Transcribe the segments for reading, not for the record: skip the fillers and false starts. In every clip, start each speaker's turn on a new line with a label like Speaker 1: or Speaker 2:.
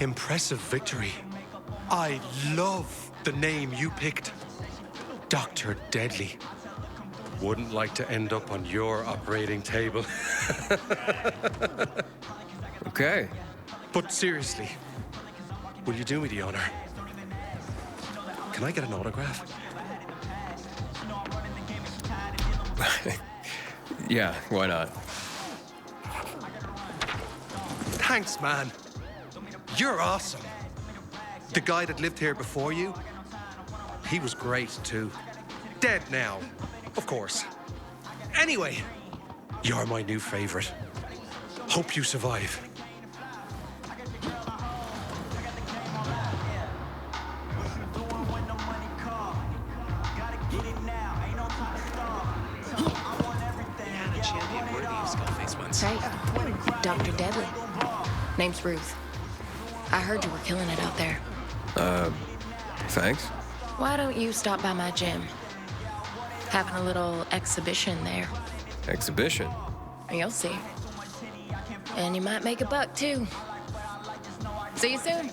Speaker 1: Impressive victory. I love the name you picked. Dr. Deadly. Wouldn't like to end up on your operating table.
Speaker 2: Okay.
Speaker 1: But seriously, will you do me the honor? Can I get an autograph?
Speaker 2: Yeah, why not?
Speaker 1: Thanks, man. You're awesome. The guy that lived here before you, he was great too. Dead now, of course. Anyway, you're my new favorite. Hope you survive.
Speaker 3: Hey, Dr. Deadly. Name's Ruth. I heard you were killing it out there.
Speaker 2: Thanks.
Speaker 3: Why don't you stop by my gym? Having a little exhibition there.
Speaker 2: Exhibition?
Speaker 3: You'll see. And you might make a buck, too. See you soon.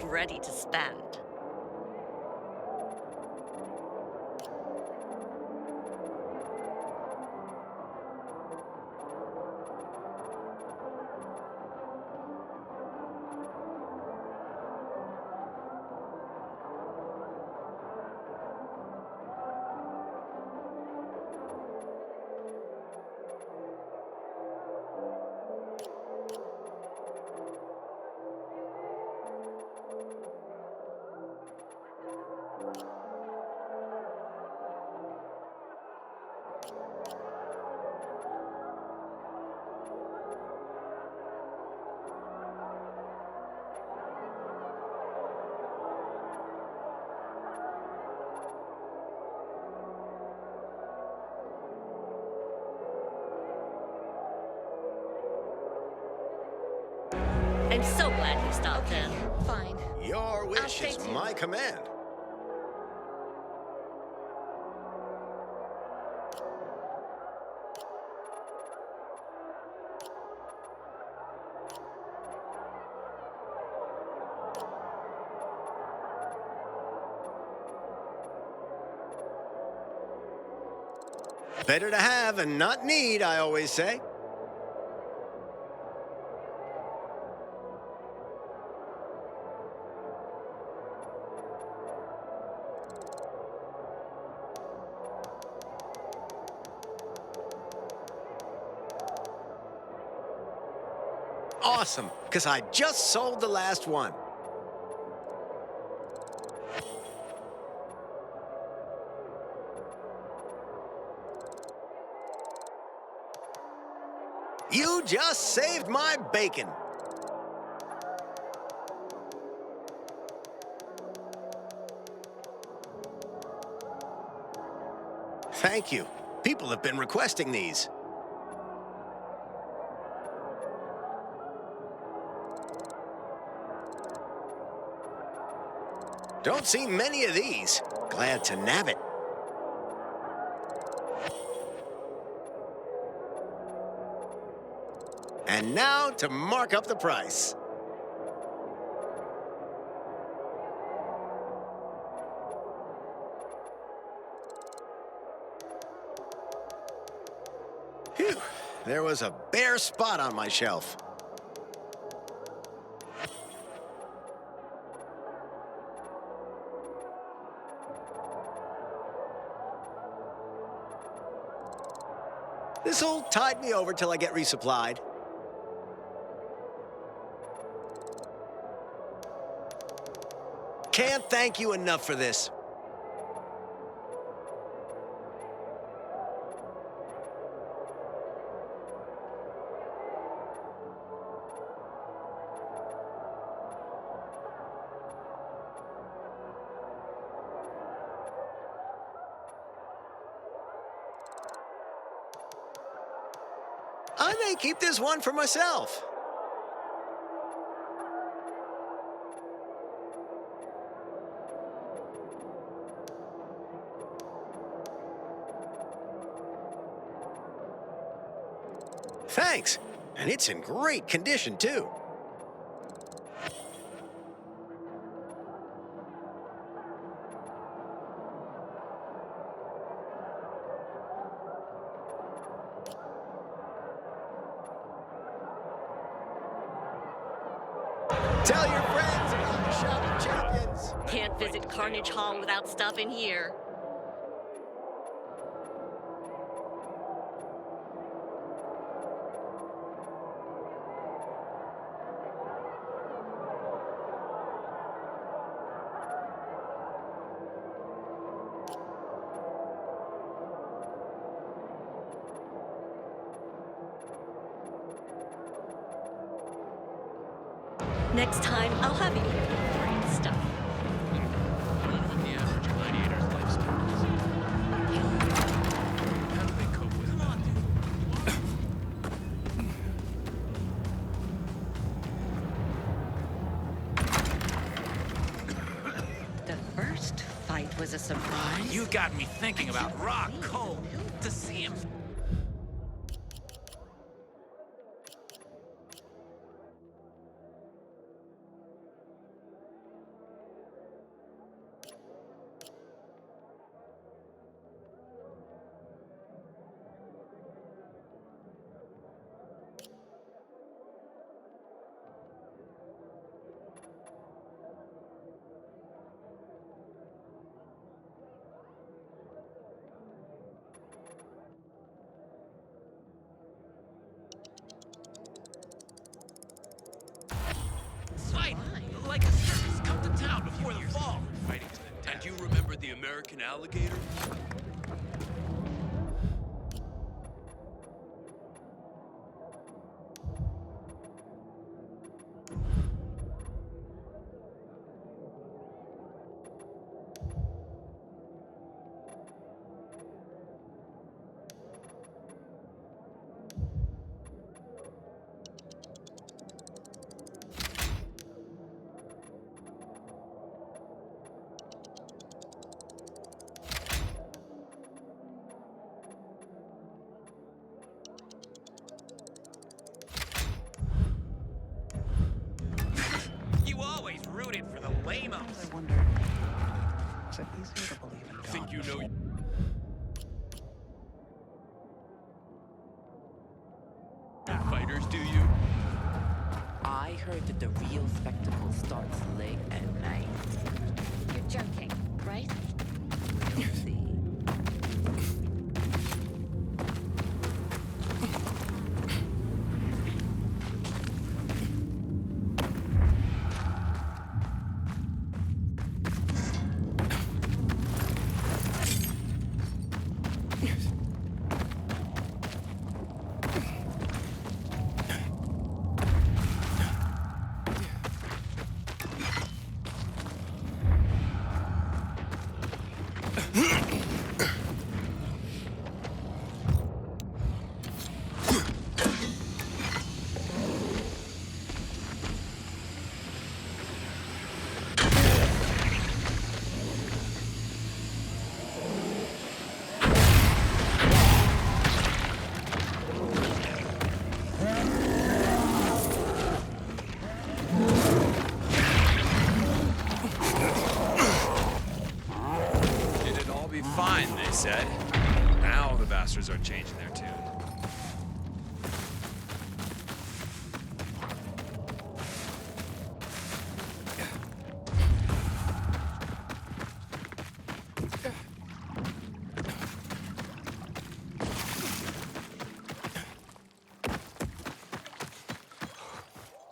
Speaker 4: Ready to spend. I'm so glad you stopped in.
Speaker 3: Fine.
Speaker 5: Your wish
Speaker 3: stay
Speaker 5: is
Speaker 3: tuned.
Speaker 5: my command. Better to have and not need, I always say. Awesome, because I just sold the last one. You just saved my bacon. Thank you. People have been requesting these. Don't see many of these. Glad to nab it. And now to mark up the price. Phew, there was a bare spot on my shelf. This'll tide me over till I get resupplied. Can't thank you enough for this. I may keep this one for myself. Thanks. And it's in great condition, too. Tell your friends about the Shop of Champions.
Speaker 4: Can't visit Carnage Hall without stopping here. Next time, I'll have you eat the brain stuff.
Speaker 6: The average gladiator's lifespan is. How do they cope with it?
Speaker 4: The first fight was a surprise.
Speaker 6: You got me thinking about Rock Cole. To see him. Fight like a circus come to town before the fall. Fighting to the death. And you remember the American alligator? You always rooted for the lame-ups.
Speaker 7: I wonder, is it easier to believe in God?
Speaker 6: Think you know fighters, do you?
Speaker 7: I heard that the real spectacle starts late at night.
Speaker 4: You're joking, right?
Speaker 7: We'll see.
Speaker 6: It'd all be fine, they said. Now the bastards are changing their tune.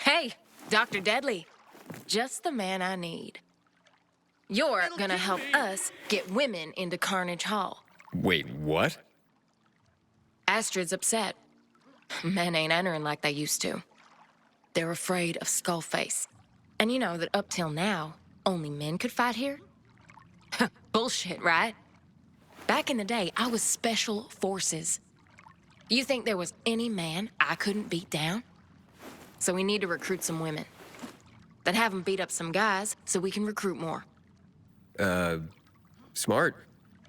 Speaker 3: Hey, Dr. Deadly. Just the man I need. You're gonna help us get women into Carnage Hall.
Speaker 2: Wait, what?
Speaker 3: Astrid's upset. Men ain't entering like they used to. They're afraid of Skullface. And you know that up till now, only men could fight here? Bullshit, right? Back in the day, I was Special Forces. You think there was any man I couldn't beat down? So we need to recruit some women. Then have them beat up some guys so we can recruit more.
Speaker 2: Smart.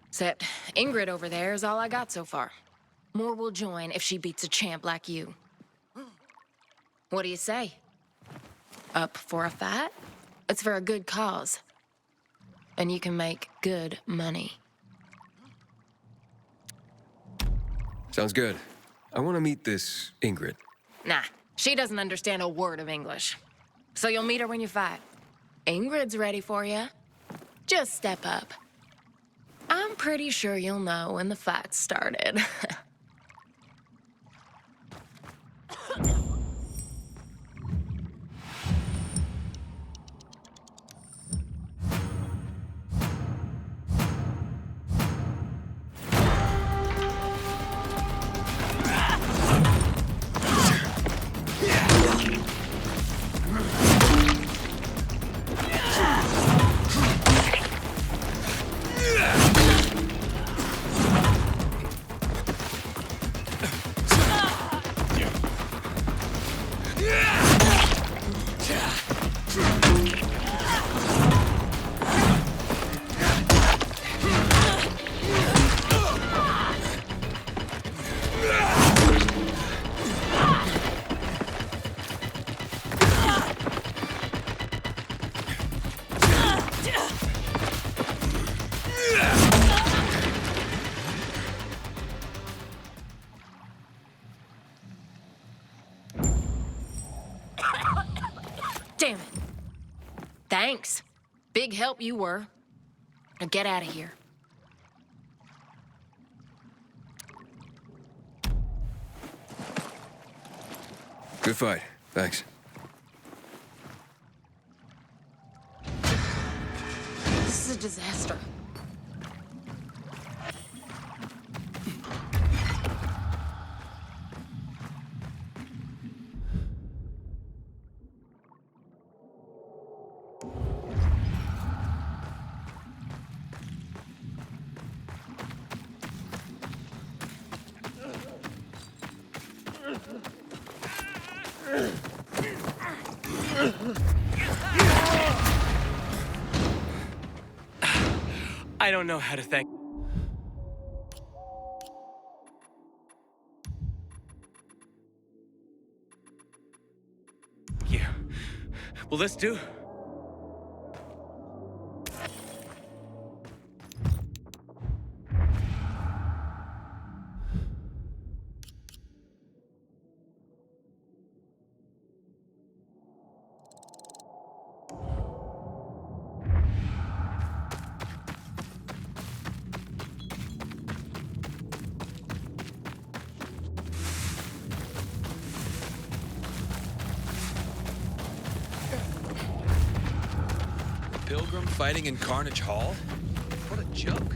Speaker 3: Except Ingrid over there is all I got so far. More will join if she beats a champ like you. What do you say? Up for a fight? It's for a good cause. And you can make good money.
Speaker 2: Sounds good. I want to meet this Ingrid.
Speaker 3: Nah, she doesn't understand a word of English. So you'll meet her when you fight. Ingrid's ready for you. Just step up. I'm pretty sure you'll know when the fight started. Damn it. Thanks. Big help you were. Now get out of here.
Speaker 2: Good fight. Thanks.
Speaker 3: This is a disaster.
Speaker 8: I don't know how to thank you. Will this do?
Speaker 6: Pilgrim fighting in Carnage Hall? What a joke.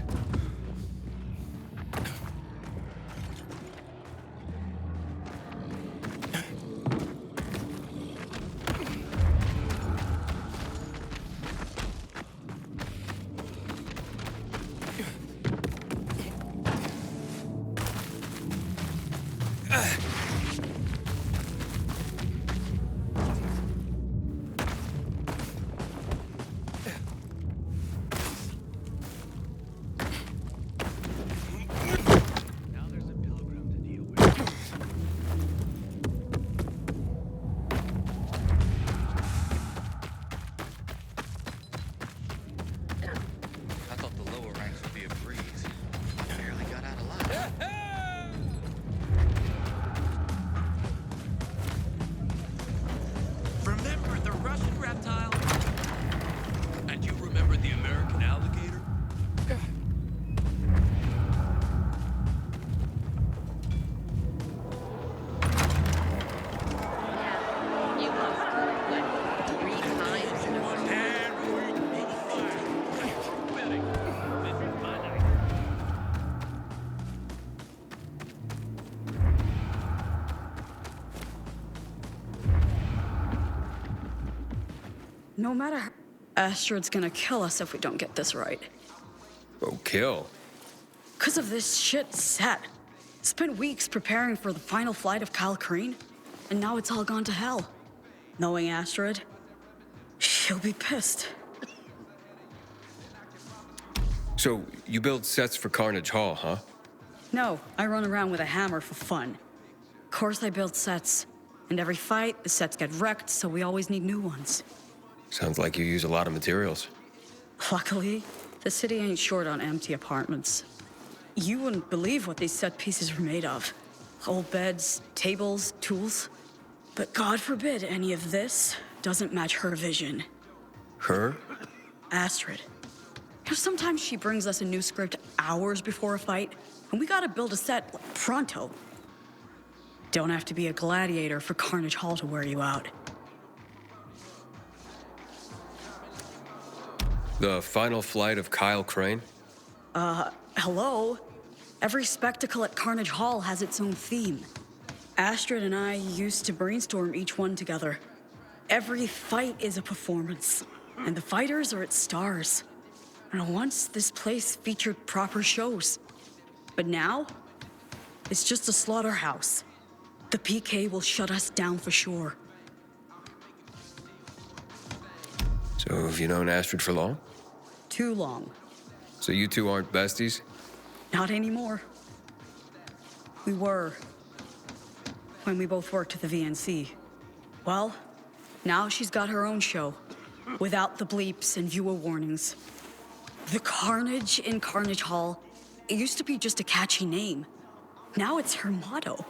Speaker 6: Remember the Russian reptile? And you remember the American alligator?
Speaker 4: You lost, what, 3 times in a row?
Speaker 9: No matter how, Astrid's gonna kill us if we don't get this right.
Speaker 2: Oh, kill.
Speaker 9: 'Cause of this shit set. Spent weeks preparing for the final flight of Kyle Crane, and now it's all gone to hell. Knowing Astrid, she'll be pissed.
Speaker 2: So, you build sets for Carnage Hall, huh?
Speaker 9: No, I run around with a hammer for fun. Of course I build sets, and every fight, the sets get wrecked, so we always need new ones.
Speaker 2: Sounds like you use a lot of materials.
Speaker 9: Luckily, the city ain't short on empty apartments. You wouldn't believe what these set pieces are made of. Old beds, tables, tools. But God forbid any of this doesn't match her vision.
Speaker 2: Her?
Speaker 9: Astrid. You know, sometimes she brings us a new script hours before a fight, and we gotta build a set pronto. Don't have to be a gladiator for Carnage Hall to wear you out.
Speaker 2: The final flight of Kyle Crane?
Speaker 9: Hello? Every spectacle at Carnage Hall has its own theme. Astrid and I used to brainstorm each one together. Every fight is a performance, and the fighters are its stars. And once this place featured proper shows. But now, it's just a slaughterhouse. The PK will shut us down for sure.
Speaker 2: So, have you known Astrid for long?
Speaker 9: Too long.
Speaker 2: So you two aren't besties?
Speaker 9: Not anymore. We were. When we both worked at the VNC. Well, now she's got her own show. Without the bleeps and viewer warnings. The Carnage in Carnage Hall. It used to be just a catchy name. Now it's her motto.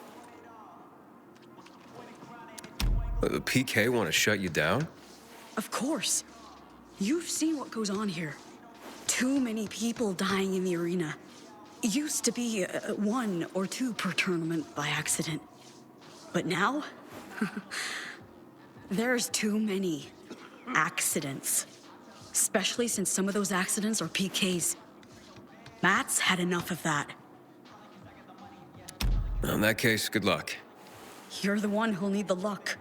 Speaker 2: The PK want to shut you down?
Speaker 9: Of course. You've seen what goes on here. Too many people dying in the arena. It used to be 1 or 2 per tournament by accident. But now, there's too many accidents. Especially since some of those accidents are PKs. Matt's had enough of that.
Speaker 2: Well, in that case, good luck.
Speaker 9: You're the one who'll need the luck.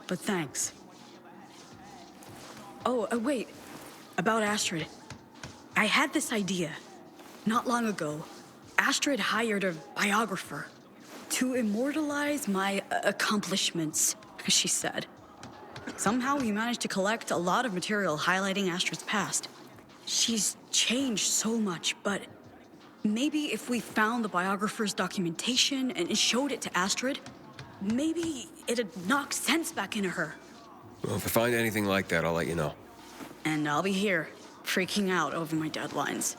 Speaker 9: But thanks. Oh, wait. About Astrid. I had this idea. Not long ago, Astrid hired a biographer to immortalize my accomplishments, she said. Somehow he managed to collect a lot of material highlighting Astrid's past. She's changed so much, but maybe if we found the biographer's documentation and showed it to Astrid, maybe it'd knock sense back into her.
Speaker 2: Well, if I find anything like that, I'll let you know.
Speaker 9: And I'll be here, freaking out over my deadlines.